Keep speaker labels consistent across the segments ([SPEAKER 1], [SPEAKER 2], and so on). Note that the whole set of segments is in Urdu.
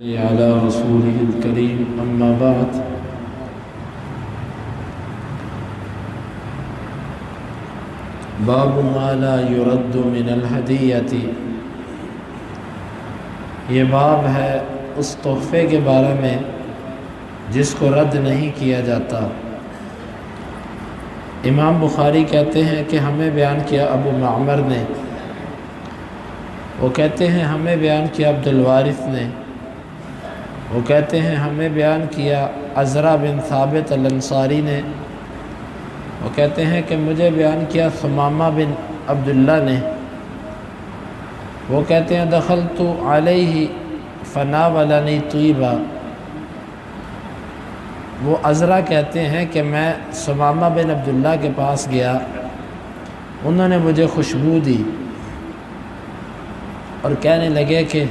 [SPEAKER 1] على رسوله الكريم أما بعد باب ما لا يرد من الهدية یہ باب ہے اس تحفے کے بارے میں جس کو رد نہیں کیا جاتا۔ امام بخاری کہتے ہیں کہ ہمیں بیان کیا ابو معمر نے، وہ کہتے ہیں ہمیں بیان کیا عبد الوارث نے، وہ کہتے ہیں ہمیں بیان کیا عزرا بن ثابت الانصاری نے، وہ کہتے ہیں کہ مجھے بیان کیا ثمامہ بن عبداللہ نے، وہ کہتے ہیں دخلت علیہ فناولنی طیبا، وہ عزرا کہتے ہیں کہ میں ثمامہ بن عبداللہ کے پاس گیا، انہوں نے مجھے خوشبو دی اور کہنے لگے کہ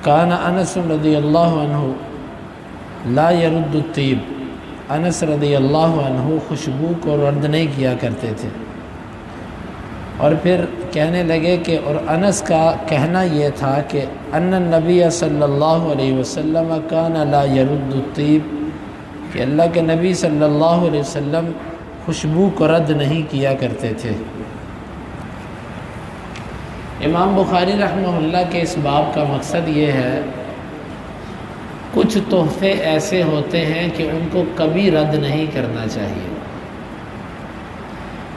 [SPEAKER 1] کان انس رضی اللہ عنہ لا يرد الطیب، انس رضی اللہ عنہ خوشبو کو رد نہیں کیا کرتے تھے۔ اور پھر کہنے لگے کہ اور انس کا کہنا یہ تھا کہ ان النبی صلی اللہ علیہ وسلم کان لا يرد الطیب، کہ اللہ کے نبی صلی اللہ علیہ وسلم خوشبو کو رد نہیں کیا کرتے تھے۔ امام بخاری رحمہ اللہ کے اس باب کا مقصد یہ ہے، کچھ تحفے ایسے ہوتے ہیں کہ ان کو کبھی رد نہیں کرنا چاہیے۔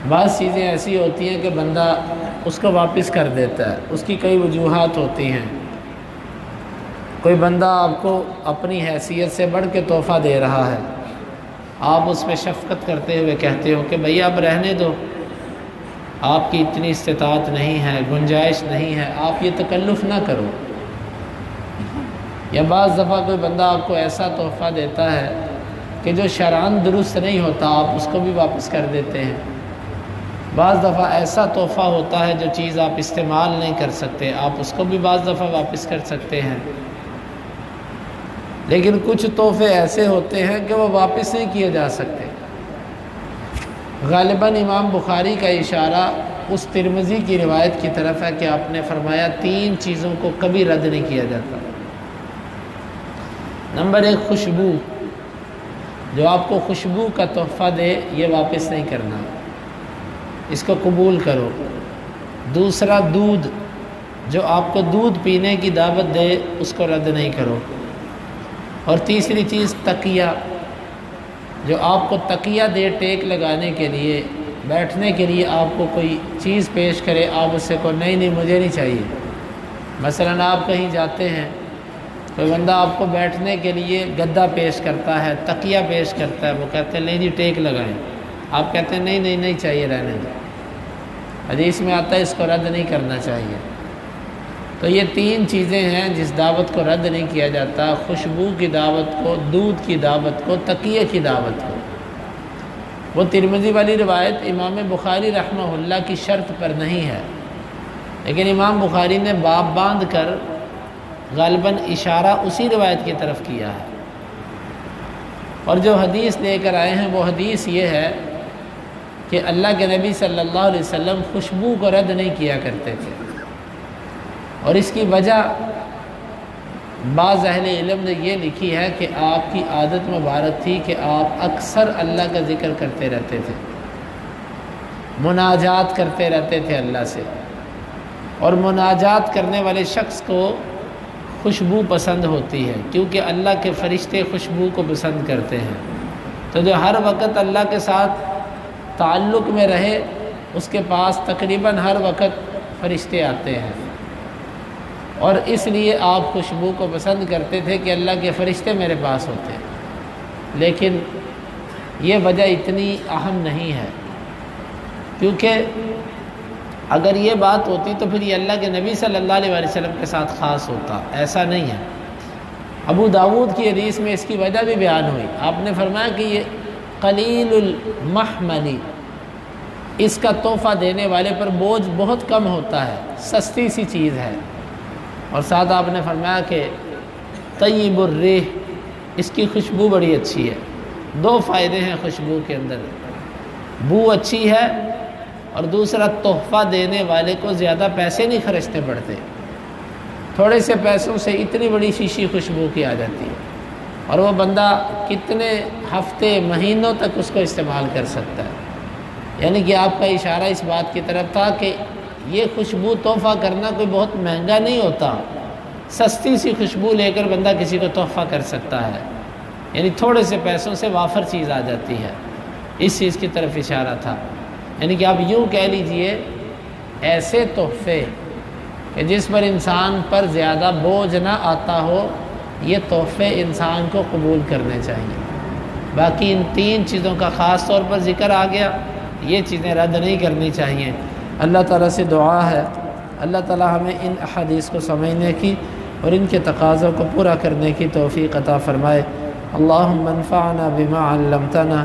[SPEAKER 1] بعض چیزیں ایسی ہوتی ہیں کہ بندہ اس کو واپس کر دیتا ہے، اس کی کئی وجوہات ہوتی ہیں۔ کوئی بندہ آپ کو اپنی حیثیت سے بڑھ کے تحفہ دے رہا ہے، آپ اس پہ شفقت کرتے ہوئے کہتے ہو کہ بھئی اب رہنے دو، آپ کی اتنی استطاعت نہیں ہے، گنجائش نہیں ہے، آپ یہ تکلف نہ کرو۔ یا بعض دفعہ کوئی بندہ آپ کو ایسا تحفہ دیتا ہے کہ جو شرعاً درست نہیں ہوتا، آپ اس کو بھی واپس کر دیتے ہیں۔ بعض دفعہ ایسا تحفہ ہوتا ہے جو چیز آپ استعمال نہیں کر سکتے، آپ اس کو بھی بعض دفعہ واپس کر سکتے ہیں۔ لیکن کچھ تحفے ایسے ہوتے ہیں کہ وہ واپس نہیں کیے جا سکتے۔ غالباً امام بخاری کا اشارہ اس ترمذی کی روایت کی طرف ہے کہ آپ نے فرمایا 3 چیزوں کو کبھی رد نہیں کیا جاتا۔ نمبر 1 خوشبو، جو آپ کو خوشبو کا تحفہ دے یہ واپس نہیں کرنا، اس کو قبول کرو۔ دوسرا دودھ، جو آپ کو دودھ پینے کی دعوت دے اس کو رد نہیں کرو۔ اور تیسری چیز تکیہ، جو آپ کو تکیہ دے ٹیک لگانے کے لیے، بیٹھنے کے لیے آپ کو کوئی چیز پیش کرے، آپ اس سے کو نہیں مجھے نہیں چاہیے۔ مثلاً آپ کہیں جاتے ہیں، کوئی بندہ آپ کو بیٹھنے کے لیے گدا پیش کرتا ہے، تکیہ پیش کرتا ہے، وہ کہتے ہیں نہیں جی ٹیک لگائیں، آپ کہتے ہیں نہیں چاہیے، رہنے دیں۔ حدیث میں آتا ہے اس کو رد نہیں کرنا چاہیے۔ تو یہ 3 چیزیں ہیں جس دعوت کو رد نہیں کیا جاتا، خوشبو کی دعوت کو، دودھ کی دعوت کو، تکیے کی دعوت کو۔ وہ ترمذی والی روایت امام بخاری رحمہ اللہ کی شرط پر نہیں ہے، لیکن امام بخاری نے باب باندھ کر غالباً اشارہ اسی روایت کی طرف کیا ہے۔ اور جو حدیث لے کر آئے ہیں وہ حدیث یہ ہے کہ اللہ کے نبی صلی اللہ علیہ وسلم خوشبو کو رد نہیں کیا کرتے تھے، اور اس کی وجہ بعض اہل علم نے یہ لکھی ہے کہ آپ کی عادت مبارک تھی کہ آپ اکثر اللہ کا ذکر کرتے رہتے تھے، مناجات کرتے رہتے تھے اللہ سے، اور مناجات کرنے والے شخص کو خوشبو پسند ہوتی ہے، کیونکہ اللہ کے فرشتے خوشبو کو پسند کرتے ہیں۔ تو جو ہر وقت اللہ کے ساتھ تعلق میں رہے، اس کے پاس تقریباً ہر وقت فرشتے آتے ہیں، اور اس لیے آپ خوشبو کو پسند کرتے تھے کہ اللہ کے فرشتے میرے پاس ہوتے ہیں۔ لیکن یہ وجہ اتنی اہم نہیں ہے، کیونکہ اگر یہ بات ہوتی تو پھر یہ اللہ کے نبی صلی اللہ علیہ وسلم کے ساتھ خاص ہوتا، ایسا نہیں ہے۔ ابو داود کی حدیث میں اس کی وجہ بھی بیان ہوئی، آپ نے فرمایا کہ یہ قلیل المحملی، اس کا تحفہ دینے والے پر بوجھ بہت کم ہوتا ہے، سستی سی چیز ہے۔ اور ساتھ آپ نے فرمایا کہ طیب الریح، اس کی خوشبو بڑی اچھی ہے۔ 2 فائدے ہیں خوشبو کے اندر، بو اچھی ہے، اور دوسرا تحفہ دینے والے کو زیادہ پیسے نہیں خرچنے پڑتے۔ تھوڑے سے پیسوں سے اتنی بڑی شیشی خوشبو کی آ جاتی ہے، اور وہ بندہ کتنے ہفتے مہینوں تک اس کو استعمال کر سکتا ہے۔ یعنی کہ آپ کا اشارہ اس بات کی طرف تھا کہ یہ خوشبو تحفہ کرنا کوئی بہت مہنگا نہیں ہوتا، سستی سی خوشبو لے کر بندہ کسی کو تحفہ کر سکتا ہے، یعنی تھوڑے سے پیسوں سے وافر چیز آ جاتی ہے، اس چیز کی طرف اشارہ تھا۔ یعنی کہ آپ یوں کہہ لیجئے ایسے تحفے کہ جس پر انسان پر زیادہ بوجھ نہ آتا ہو، یہ تحفے انسان کو قبول کرنے چاہیے۔ باقی ان تین چیزوں کا خاص طور پر ذکر آ گیا، یہ چیزیں رد نہیں کرنی چاہیے۔ اللہ تعالیٰ سے دعا ہے اللہ تعالیٰ ہمیں ان احادیث کو سمجھنے کی اور ان کے تقاضوں کو پورا کرنے کی توفیق عطا فرمائے۔ اللہم انفعنا بما علمتنا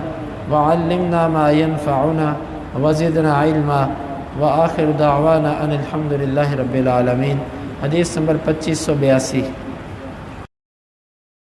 [SPEAKER 1] وعلمنا ما ينفعنا وزدنا علما وآخر دعوانا ان الحمد للہ رب العالمین۔ حدیث نمبر 2582۔